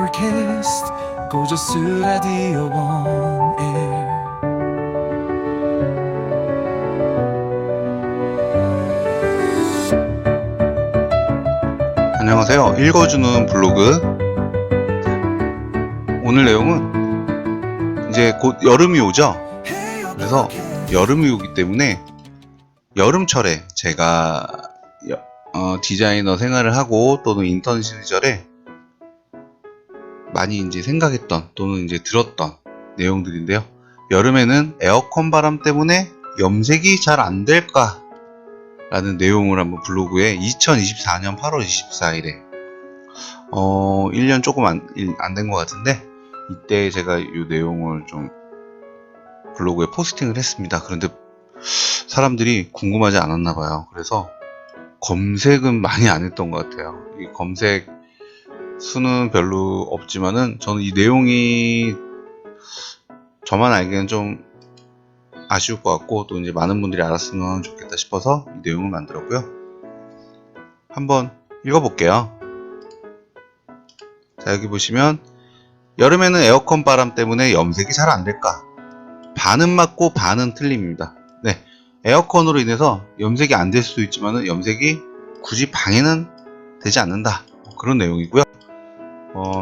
Uppercast 고저스 라디오 원에 안녕하세요. 읽어주는 블로그. 오늘 내용은 이제 곧 여름이 오죠. 그래서 여름이 오기 때문에 여름철에 제가 디자이너 생활을 하고 또는 인턴 시절에 많이 이제 생각했던 또는 이제 들었던 내용들인데요. 여름에는 에어컨 바람 때문에 염색이 잘 안 될까? 라는 내용을 한번 블로그에 2024년 8월 24일에 1년 조금 안 된 것 같은데 이때 제가 이 내용을 좀 블로그에 포스팅을 했습니다. 그런데 사람들이 궁금하지 않았나 봐요. 그래서 검색은 많이 안 했던 것 같아요. 이 검색 수는 별로 없지만은 저는 이 내용이 저만 알기에는 좀 아쉬울 것 같고 또 이제 많은 분들이 알았으면 좋겠다 싶어서 이 내용을 만들었고요. 한번 읽어볼게요. 자, 여기 보시면 여름에는 에어컨 바람 때문에 염색이 잘 안될까? 반은 맞고 반은 틀림입니다. 네, 에어컨으로 인해서 염색이 안 될 수도 있지만 염색이 굳이 방해는 되지 않는다. 그런 내용이고요.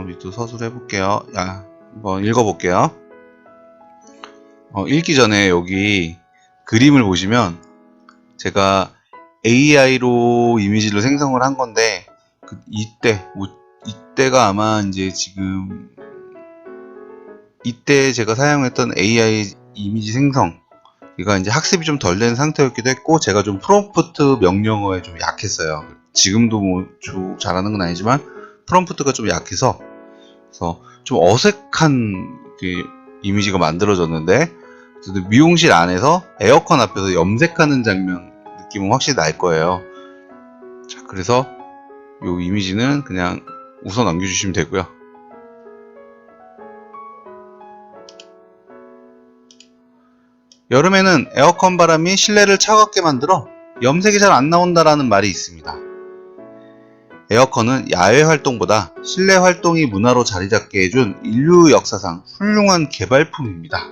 밑도 서술을 해볼게요. 한번 읽어볼게요. 읽기 전에 여기 그림을 보시면 제가 AI로 이미지를 생성을 한 건데 이때가 아마 이제 지금 이때 제가 사용했던 AI 이미지 생성 이가 이제 학습이 좀 덜 된 상태였기도 했고 제가 좀 프롬프트 명령어에 좀 약했어요. 지금도 뭐 잘하는 건 아니지만 프롬프트가 좀 약해서 그래서 좀 어색한 이미지가 만들어졌는데 미용실 안에서 에어컨 앞에서 염색하는 장면 느낌은 확실히 날 거예요. 자, 그래서 이 이미지는 그냥 우선 남겨주시면 되고요. 여름에는 에어컨 바람이 실내를 차갑게 만들어 염색이 잘 안 나온다라는 말이 있습니다. 에어컨은 야외 활동보다 실내 활동이 문화로 자리 잡게 해준 인류 역사상 훌륭한 개발품입니다.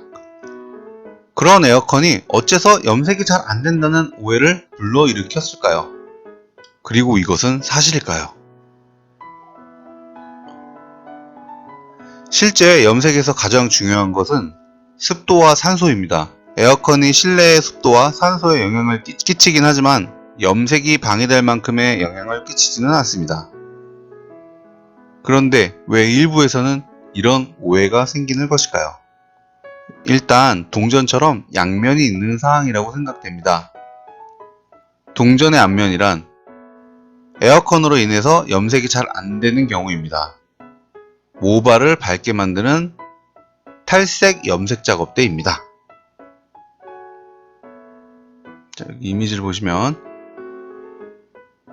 그런 에어컨이 어째서 염색이 잘 안 된다는 오해를 불러일으켰을까요? 그리고 이것은 사실일까요? 실제 염색에서 가장 중요한 것은 습도와 산소입니다. 에어컨이 실내의 습도와 산소에 영향을 끼치긴 하지만 염색이 방해될 만큼의 영향을 끼치지는 않습니다. 그런데 왜 일부에서는 이런 오해가 생기는 것일까요? 일단 동전처럼 양면이 있는 상황이라고 생각됩니다. 동전의 앞면이란 에어컨으로 인해서 염색이 잘 안되는 경우입니다. 모발을 밝게 만드는 탈색 염색 작업대입니다. 자, 여기 이미지를 보시면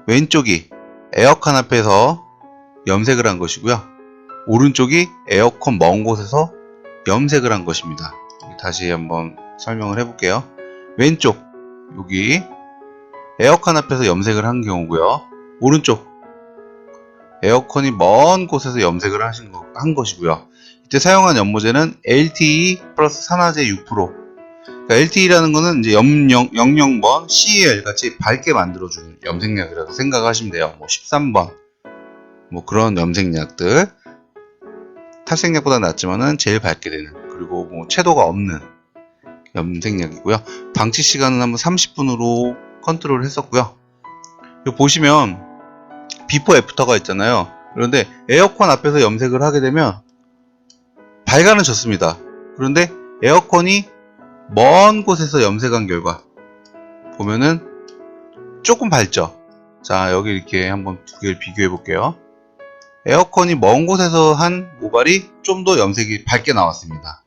왼쪽이 에어컨 앞에서 염색을 한 것이고요. 오른쪽이 에어컨 먼 곳에서 염색을 한 것입니다. 다시 한번 설명을 해볼게요. 왼쪽 여기 에어컨 앞에서 염색을 한 경우고요. 오른쪽 에어컨이 먼 곳에서 염색을 한 것이고요. 이때 사용한 연모제는 LTE 플러스 산화제 6%. 그러니까 LTE라는 거는 이제 00번 CL 같이 밝게 만들어주는 염색약이라고 생각하시면 돼요. 뭐 13번 뭐 그런 염색약들 탈색약보다 낫지만은 제일 밝게 되는 그리고 뭐 채도가 없는 염색약이고요. 방치 시간은 한번 30분으로 컨트롤 했었고요. 여기 보시면 비포 애프터가 있잖아요. 그런데 에어컨 앞에서 염색을 하게 되면 밝아는 졌습니다. 그런데 에어컨이 먼 곳에서 염색한 결과 보면은 조금 밝죠. 자, 여기 이렇게 한번 두 개를 비교해 볼게요. 에어컨이 먼 곳에서 한 모발이 좀 더 염색이 밝게 나왔습니다.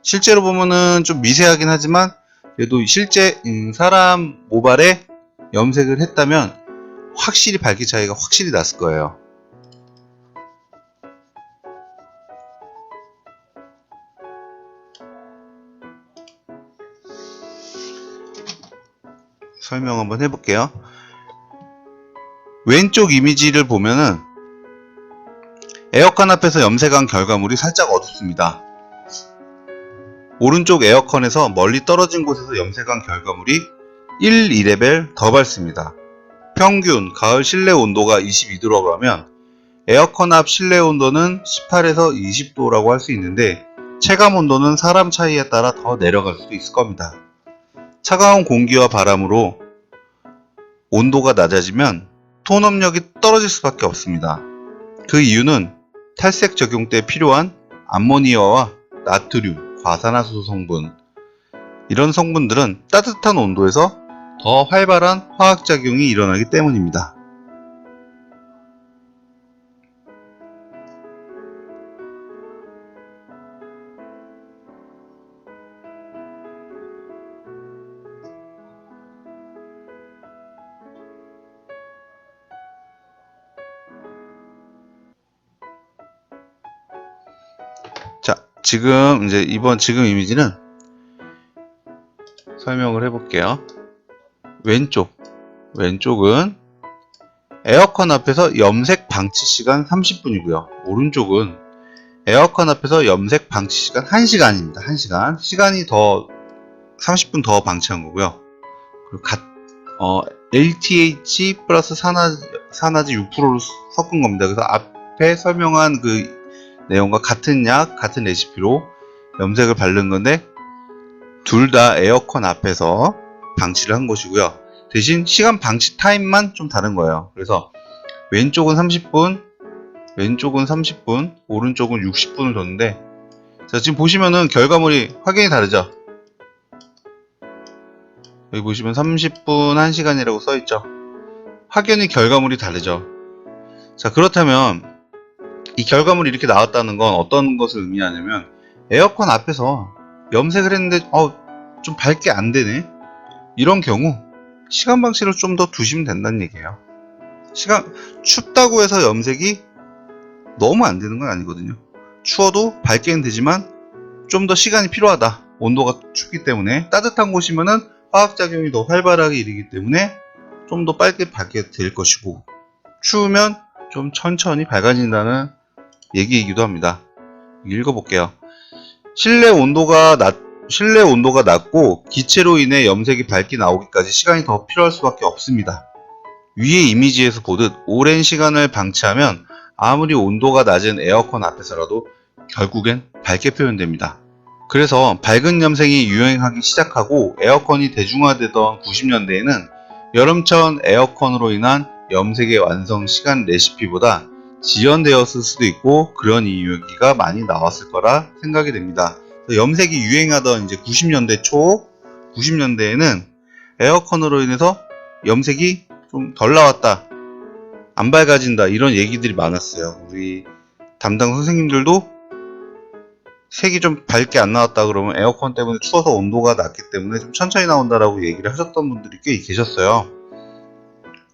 실제로 보면은 좀 미세하긴 하지만 그래도 실제 사람 모발에 염색을 했다면 확실히 밝기 차이가 확실히 났을 거예요. 설명 한번 해볼게요. 왼쪽 이미지를 보면은 에어컨 앞에서 염색한 결과물이 살짝 어둡습니다. 오른쪽 에어컨에서 멀리 떨어진 곳에서 염색한 결과물이 2레벨 더 밝습니다. 평균 가을 실내 온도가 22도라고 하면 에어컨 앞 실내 온도는 18에서 20도라고 할 수 있는데 체감 온도는 사람 차이에 따라 더 내려갈 수도 있을 겁니다. 차가운 공기와 바람으로 온도가 낮아지면 톤업력이 떨어질 수밖에 없습니다. 그 이유는 탈색 적용 때 필요한 암모니아와 나트륨, 과산화수 성분, 이런 성분들은 따뜻한 온도에서 더 활발한 화학작용이 일어나기 때문입니다. 자, 지금 지금 이미지는 설명을 해볼게요. 왼쪽은 에어컨 앞에서 염색 방치 시간 30분이고요. 오른쪽은 에어컨 앞에서 염색 방치 시간 1시간입니다. 1시간. 시간이 더 30분 더 방치한 거고요. 그리고 LTH 플러스 산화제 6%를 섞은 겁니다. 그래서 앞에 설명한 그 내용과 같은 약, 같은 레시피로 염색을 바른 건데 둘 다 에어컨 앞에서 방치를 한 것이고요. 대신 시간 방치 타임만 좀 다른 거예요. 그래서 왼쪽은 30분, 오른쪽은 60분을 줬는데, 자, 지금 보시면은 결과물이 확연히 다르죠? 여기 보시면 30분 1시간이라고 써있죠? 확연히 결과물이 다르죠? 자, 그렇다면 이 결과물이 이렇게 나왔다는 건 어떤 것을 의미하냐면 에어컨 앞에서 염색을 했는데 좀 밝게 안 되네? 이런 경우 시간 방치를 좀 더 두시면 된다는 얘기예요. 춥다고 해서 염색이 너무 안 되는 건 아니거든요. 추워도 밝게는 되지만 좀 더 시간이 필요하다. 온도가 춥기 때문에. 따뜻한 곳이면은 화학작용이 더 활발하게 일어나기 때문에 좀 더 빨리 밝게 될 것이고, 추우면 좀 천천히 밝아진다는 얘기이기도 합니다. 읽어볼게요. 실내 온도가 낮고 기체로 인해 염색이 밝게 나오기까지 시간이 더 필요할 수밖에 없습니다. 위의 이미지에서 보듯 오랜 시간을 방치하면 아무리 온도가 낮은 에어컨 앞에서라도 결국엔 밝게 표현됩니다. 그래서 밝은 염색이 유행하기 시작하고 에어컨이 대중화되던 90년대에는 여름철 에어컨으로 인한 염색의 완성 시간 레시피보다 지연되었을 수도 있고 그런 이야기가 많이 나왔을 거라 생각이 됩니다. 염색이 유행하던 이제 90년대 초, 90년대에는 에어컨으로 인해서 염색이 좀 덜 나왔다, 안 밝아진다, 이런 얘기들이 많았어요. 우리 담당 선생님들도 색이 좀 밝게 안 나왔다 그러면 에어컨 때문에 추워서 온도가 낮기 때문에 좀 천천히 나온다라고 얘기를 하셨던 분들이 꽤 계셨어요.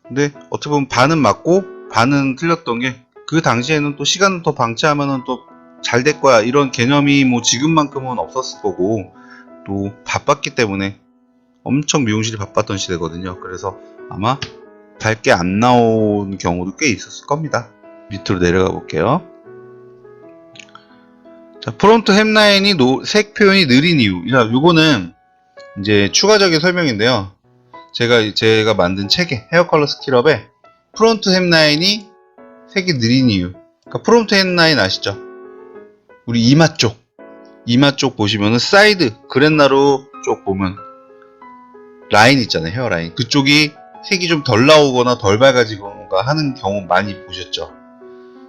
근데 어떻게 보면 반은 맞고 반은 틀렸던 게, 그 당시에는 또 시간을 더 방치하면은 또 잘 될 거야, 이런 개념이 뭐 지금만큼은 없었을 거고, 또 바빴기 때문에 엄청 미용실이 바빴던 시대거든요. 그래서 아마 밝게 안 나온 경우도 꽤 있었을 겁니다. 밑으로 내려가 볼게요. 자, 프론트 햄라인이 색 표현이 느린 이유. 요거는 이제 추가적인 설명인데요. 제가 만든 책에 헤어 컬러 스킬업에 프론트 햄라인이 색이 느린 이유. 그러니까 프론트 햄라인 아시죠? 우리 이마 쪽 보시면은 사이드 그랜나루 쪽 보면 라인 있잖아요. 헤어라인. 그쪽이 색이 좀 덜 나오거나 덜 밝아지거나 하는 경우 많이 보셨죠?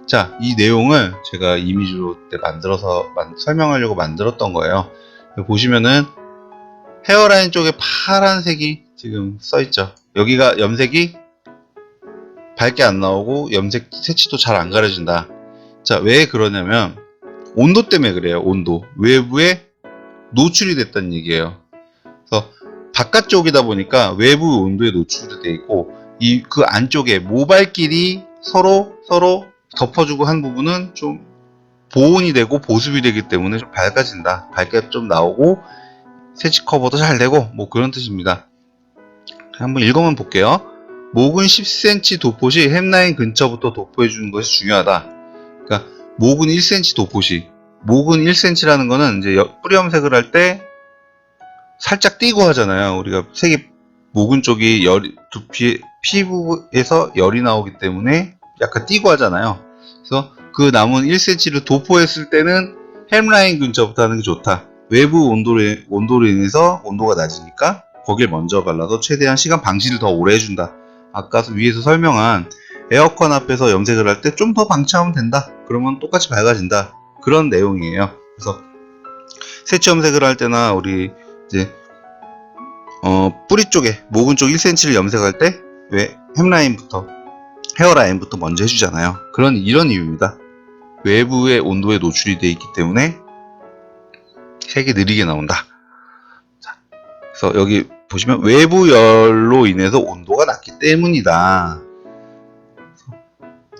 자, 이 내용을 제가 이미지로 때 만들어서 설명하려고 만들었던 거예요. 보시면은 헤어라인 쪽에 파란색이 지금 써있죠. 여기가 염색이 밝게 안 나오고 염색 색치도 잘 안 가려진다. 자, 왜 그러냐면 온도 때문에 그래요. 온도. 외부에 노출이 됐다는 얘기예요. 그래서 바깥쪽이다 보니까 외부 온도에 노출이 돼 있고, 그 안쪽에 모발끼리 서로 덮어주고 한 부분은 좀 보온이 되고 보습이 되기 때문에 좀 밝아진다. 밝게 좀 나오고 세치 커버도 잘 되고 뭐 그런 뜻입니다. 한번 읽어만 볼게요. 목은 10cm 도포 시 햄라인 근처부터 도포해 주는 것이 중요하다. 그러니까 목은 1cm 도포시. 목은 1cm라는 거는 이제 뿌리 염색을 할 때 살짝 띄고 하잖아요. 우리가 색이 목은 쪽이 두피 피부에서 열이 나오기 때문에 약간 띄고 하잖아요. 그래서 그 남은 1cm를 도포했을 때는 햄라인 근처부터 하는 게 좋다. 외부 온도로 인해서 온도가 낮으니까 거길 먼저 발라서 최대한 시간 방치를 더 오래 해준다. 아까 위에서 설명한 에어컨 앞에서 염색을 할 때 좀 더 방치하면 된다. 그러면 똑같이 밝아진다. 그런 내용이에요. 그래서 세치 염색을 할 때나 우리 이제 뿌리 쪽에 목은 쪽 1cm를 염색할 때 왜 햄라인부터 헤어라인부터 먼저 해주잖아요. 이런 이유입니다. 외부의 온도에 노출이 되어 있기 때문에 색이 느리게 나온다. 자, 그래서 여기 보시면 외부 열로 인해서 온도가 낮기 때문이다.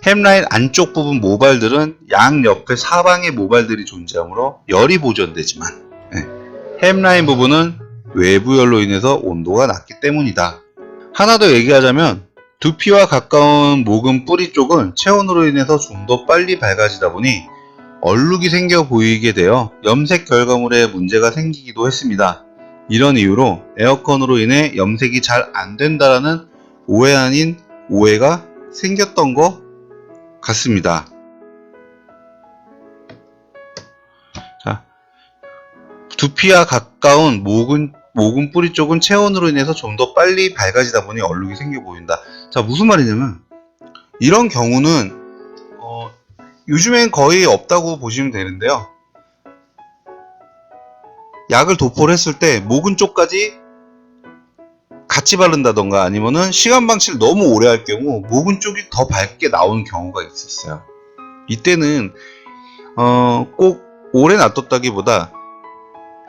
햄라인 안쪽 부분 모발들은 양옆에 사방에 모발들이 존재하므로 열이 보존되지만 햄라인 부분은 외부 열로 인해서 온도가 낮기 때문이다. 하나 더 얘기하자면 두피와 가까운 목은 뿌리 쪽은 체온으로 인해서 좀 더 빨리 밝아지다 보니 얼룩이 생겨 보이게 되어 염색 결과물에 문제가 생기기도 했습니다. 이런 이유로 에어컨으로 인해 염색이 잘 안 된다라는 오해 아닌 오해가 생겼던 것 같습니다. 자, 두피와 가까운 목은 뿌리 쪽은 체온으로 인해서 좀 더 빨리 밝아지다 보니 얼룩이 생겨 보인다. 자, 무슨 말이냐면 이런 경우는 요즘엔 거의 없다고 보시면 되는데요. 약을 도포를 했을 때 목은 쪽까지 같이 바른다던가 아니면은 시간 방치를 너무 오래 할 경우 목은 쪽이 더 밝게 나오는 경우가 있었어요. 이때는 꼭 오래 놔뒀다기보다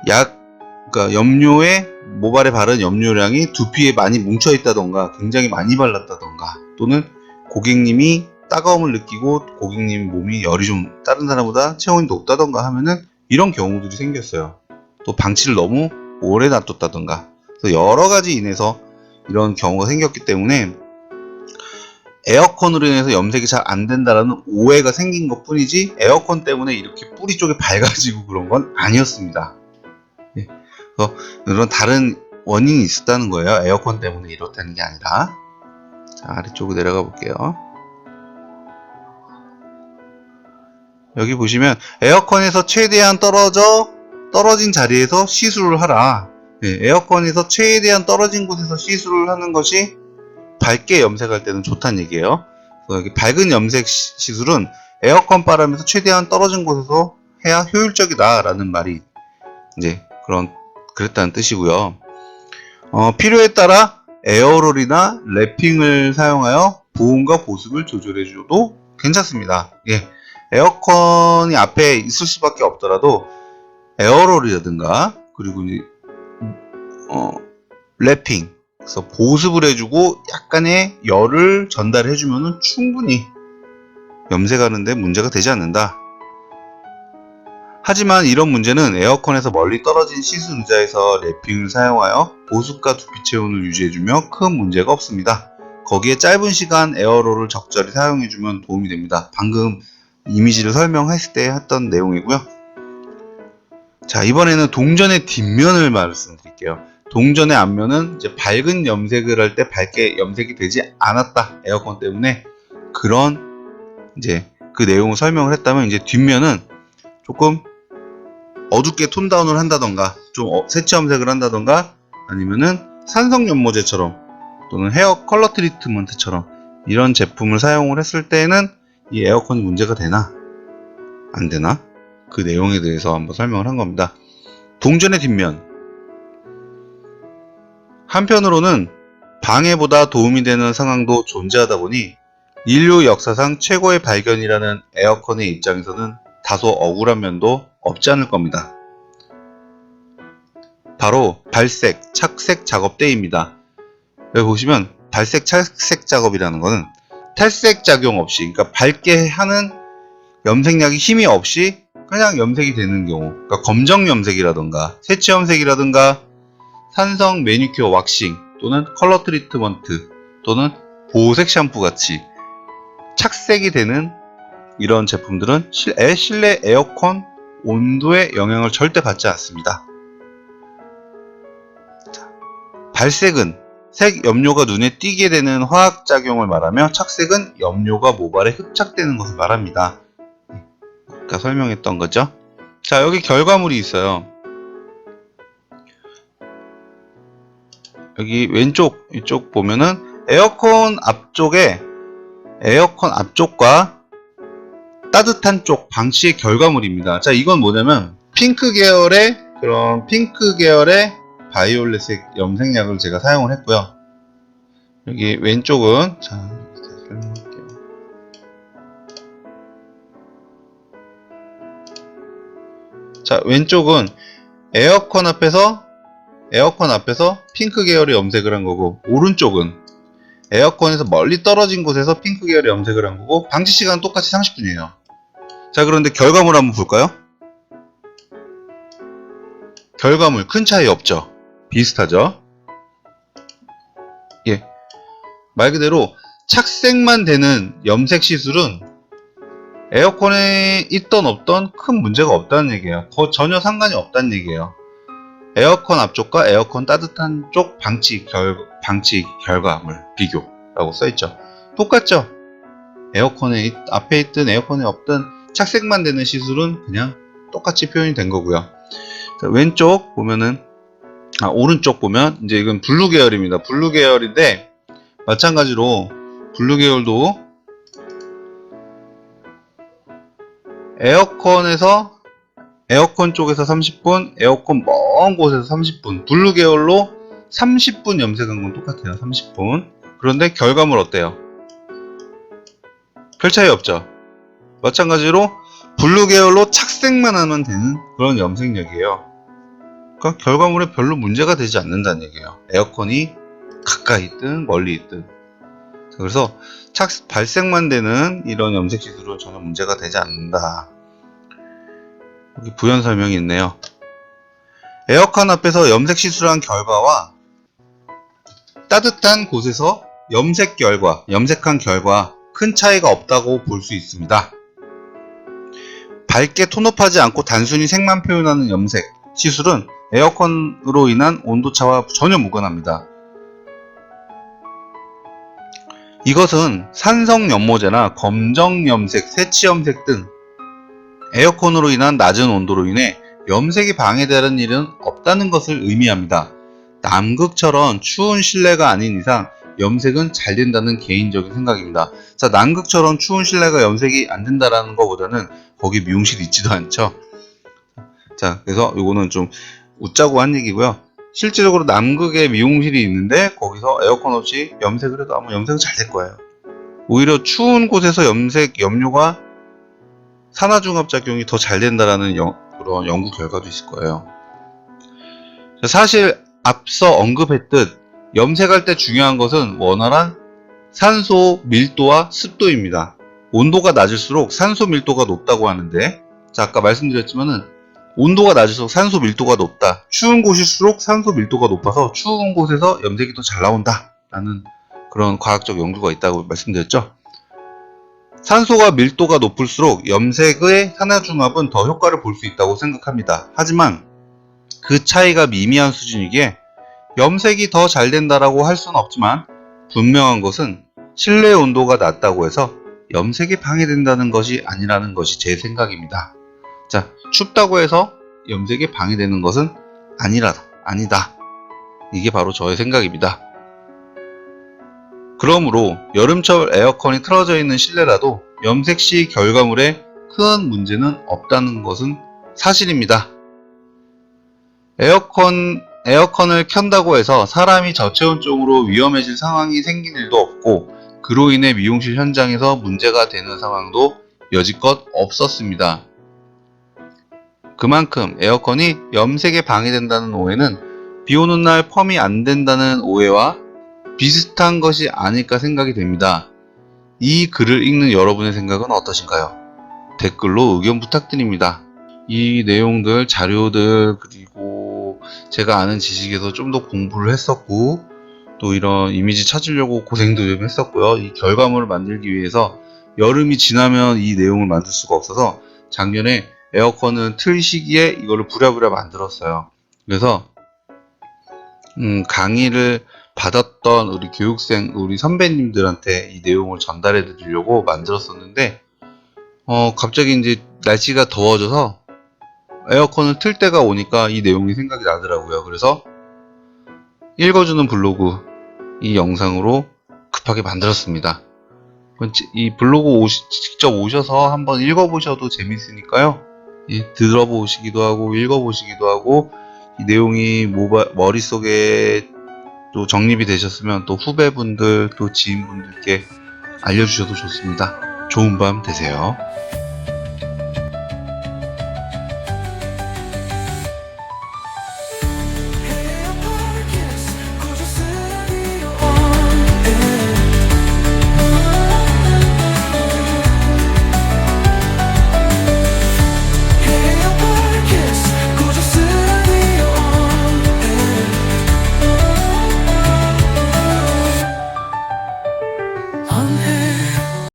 그러니까 염료에 모발에 바른 염료량이 두피에 많이 뭉쳐 있다던가 굉장히 많이 발랐다던가 또는 고객님이 따가움을 느끼고 고객님 몸이 열이 좀 다른 사람보다 체온이 높다던가 하면은 이런 경우들이 생겼어요. 또 방치를 너무 오래 놔뒀다던가 그래서 여러 가지 인해서 이런 경우가 생겼기 때문에 에어컨으로 인해서 염색이 잘 안 된다라는 오해가 생긴 것 뿐이지 에어컨 때문에 이렇게 뿌리 쪽이 밝아지고 그런 건 아니었습니다. 그래서 이런 다른 원인이 있었다는 거예요. 에어컨 때문에 이렇다는 게 아니라. 자, 아래쪽으로 내려가 볼게요. 여기 보시면 에어컨에서 최대한 떨어진 자리에서 시술을 하라. 에어컨에서 최대한 떨어진 곳에서 시술을 하는 것이 밝게 염색할 때는 좋다는 얘기예요. 그래서 여기 밝은 염색 시술은 에어컨 바람에서 최대한 떨어진 곳에서 해야 효율적이다라는 말이 이제 그랬다는 뜻이고요. 필요에 따라 에어롤이나 랩핑을 사용하여 보온과 보습을 조절해줘도 괜찮습니다. 예, 에어컨이 앞에 있을 수밖에 없더라도 에어롤이라든가 그리고 이제 랩핑, 그래서 보습을 해주고 약간의 열을 전달해주면 충분히 염색하는데 문제가 되지 않는다. 하지만 이런 문제는 에어컨에서 멀리 떨어진 시술 의자에서 랩핑을 사용하여 보습과 두피 체온을 유지해주며 큰 문제가 없습니다. 거기에 짧은 시간 에어롤을 적절히 사용해주면 도움이 됩니다. 방금 이미지를 설명했을 때 했던 내용이고요. 자, 이번에는 동전의 뒷면을 말씀드릴게요. 동전의 앞면은 이제 밝은 염색을 할 때 밝게 염색이 되지 않았다. 에어컨 때문에 이제 그 내용을 설명을 했다면 이제 뒷면은 조금 어둡게 톤 다운을 한다던가 좀 세치 염색을 한다던가 아니면은 산성 연모제처럼 또는 헤어 컬러 트리트먼트처럼 이런 제품을 사용을 했을 때는 이 에어컨이 문제가 되나 안 되나 그 내용에 대해서 한번 설명을 한 겁니다. 동전의 뒷면, 한편으로는 방해보다 도움이 되는 상황도 존재하다 보니 인류 역사상 최고의 발견이라는 에어컨의 입장에서는 다소 억울한 면도 없지 않을 겁니다. 바로 발색, 착색 작업 때입니다. 여기 보시면 발색, 착색 작업이라는 것은 탈색 작용 없이, 그러니까 밝게 하는 염색약이 힘이 없이 그냥 염색이 되는 경우, 그러니까 검정 염색이라든가 세치 염색이라든가 산성 매니큐어 왁싱 또는 컬러 트리트먼트 또는 보호색 샴푸 같이 착색이 되는 이런 제품들은 실내 에어컨 온도에 영향을 절대 받지 않습니다. 자, 발색은 색 염료가 눈에 띄게 되는 화학작용을 말하며 착색은 염료가 모발에 흡착되는 것을 말합니다. 아까 설명했던 거죠. 자, 여기 결과물이 있어요. 여기 왼쪽 이쪽 보면은 에어컨 앞쪽과 따뜻한 쪽 방치의 결과물입니다. 자, 이건 뭐냐면 핑크 계열의 바이올렛색 염색약을 제가 사용을 했고요. 여기 왼쪽은 설명할게요. 자, 왼쪽은 에어컨 앞에서 핑크 계열의 염색을 한 거고, 오른쪽은 에어컨에서 멀리 떨어진 곳에서 핑크 계열의 염색을 한 거고, 방치 시간은 똑같이 30분이에요. 자, 그런데 결과물 한번 볼까요? 결과물 큰 차이 없죠? 비슷하죠? 예. 말 그대로 착색만 되는 염색 시술은 에어컨에 있던 없던 큰 문제가 없다는 얘기예요. 전혀 상관이 없다는 얘기예요. 에어컨 앞쪽과 에어컨 따뜻한 쪽 방치 결과물 비교라고 써있죠. 똑같죠? 에어컨에 앞에 있든 에어컨에 없든 착색만 되는 시술은 그냥 똑같이 표현이 된 거고요. 자, 왼쪽 보면은 오른쪽 보면 이제 이건 블루 계열입니다. 블루 계열인데 마찬가지로 블루 계열도 에어컨 쪽에서 30분, 에어컨 먼 곳에서 30분, 블루 계열로 30분 염색한 건 똑같아요. 30분. 그런데 결과물 어때요? 별 차이 없죠? 마찬가지로 블루 계열로 착색만 하면 되는 그런 염색약이에요. 그러니까 결과물에 별로 문제가 되지 않는다는 얘기예요. 에어컨이 가까이 있든 멀리 있든. 그래서 발색만 되는 이런 염색 시술은 전혀 문제가 되지 않는다. 여기 부연 설명이 있네요. 에어컨 앞에서 염색 시술한 결과와 따뜻한 곳에서 염색한 결과 큰 차이가 없다고 볼 수 있습니다. 밝게 톤업하지 않고 단순히 색만 표현하는 염색 시술은 에어컨으로 인한 온도차와 전혀 무관합니다. 이것은 산성 연모제나 검정 염색, 새치 염색 등 에어컨으로 인한 낮은 온도로 인해 염색이 방해되는 일은 없다는 것을 의미합니다. 남극처럼 추운 실내가 아닌 이상 염색은 잘 된다는 개인적인 생각입니다. 자, 남극처럼 추운 실내가 염색이 안 된다라는 것보다는 거기 미용실이 있지도 않죠. 자, 그래서 이거는 좀 웃자고 한 얘기고요. 실질적으로 남극에 미용실이 있는데 거기서 에어컨 없이 염색을 해도 아마 염색은 잘 될 거예요. 오히려 추운 곳에서 염료가 산화중합작용이 더 잘 된다라는 그런 연구 결과도 있을 거예요. 사실 앞서 언급했듯 염색할 때 중요한 것은 원활한 산소 밀도와 습도입니다. 온도가 낮을수록 산소 밀도가 높다고 하는데, 자, 아까 말씀드렸지만은 온도가 낮을수록 산소 밀도가 높다. 추운 곳일수록 산소 밀도가 높아서 추운 곳에서 염색이 더 잘 나온다 라는 그런 과학적 연구가 있다고 말씀드렸죠. 산소가 밀도가 높을수록 염색의 산화중합은 더 효과를 볼 수 있다고 생각합니다. 하지만 그 차이가 미미한 수준이기에 염색이 더 잘 된다라고 할 수는 없지만, 분명한 것은 실내 온도가 낮다고 해서 염색이 방해된다는 것이 아니라는 것이 제 생각입니다. 자, 춥다고 해서 염색이 방해되는 것은 아니다. 이게 바로 저의 생각입니다. 그러므로 여름철 에어컨이 틀어져 있는 실내라도 염색 시 결과물에 큰 문제는 없다는 것은 사실입니다. 에어컨을 켠다고 해서 사람이 저체온증으로 위험해질 상황이 생긴 일도 없고, 그로 인해 미용실 현장에서 문제가 되는 상황도 여지껏 없었습니다. 그만큼 에어컨이 염색에 방해된다는 오해는 비오는 날 펌이 안 된다는 오해와 비슷한 것이 아닐까 생각이 됩니다. 이 글을 읽는 여러분의 생각은 어떠신가요? 댓글로 의견 부탁드립니다. 이 내용들, 자료들, 그리고 제가 아는 지식에서 좀 더 공부를 했었고, 또 이런 이미지 찾으려고 고생도 좀 했었고요. 이 결과물을 만들기 위해서 여름이 지나면 이 내용을 만들 수가 없어서 작년에 에어컨은 틀 시기에 이거를 부랴부랴 만들었어요. 그래서 강의를 받았던 우리 교육생, 우리 선배님들한테 이 내용을 전달해 드리려고 만들었었는데 갑자기 이제 날씨가 더워져서 에어컨을 틀 때가 오니까 이 내용이 생각이 나더라고요. 그래서 읽어주는 블로그 이 영상으로 급하게 만들었습니다. 이 블로그 직접 오셔서 한번 읽어보셔도 재밌으니까요. 들어보시기도 하고 읽어보시기도 하고 이 내용이 머릿속에 또 정립이 되셨으면 또 후배분들 또 지인분들께 알려주셔도 좋습니다. 좋은 밤 되세요.